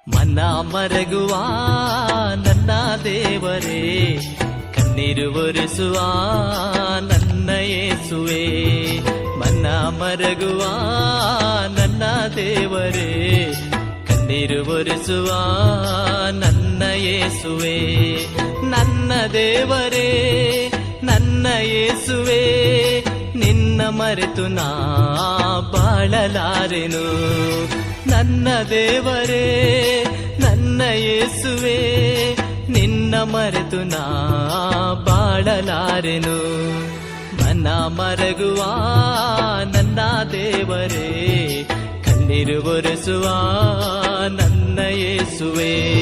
ಮನ ಮರಗುವ ನನ್ನ ದೇವರೇ, ಕಣ್ಣೀರು ಒರೆಸುವ ನನ್ನ ಯೇಸುವೆ. ಮನ ಮರಗುವ ನನ್ನ ದೇವರೇ, ಕಣ್ಣೀರು ಒರೆಸುವ ನನ್ನ ಯೇಸುವೆ. ನನ್ನ ದೇವರೇ, ನನ್ನ ಯೇಸುವೆ, ನಿನ್ನ ಮರೆತು ನಾ ಬಾಳಲಾರೆನು. ನನ್ನ ದೇವರೇ, ನನ್ನ ಯೇಸುವೆ, ನಿನ್ನ ಮರೆತು ನಾ ಬಾಳಲಾರೆನು. ಮನ ಮರಗುವ ನನ್ನ ದೇವರೇ, ಕಣ್ಣೀರು ಒರೆಸುವ ನನ್ನ ಯೇಸುವೆ.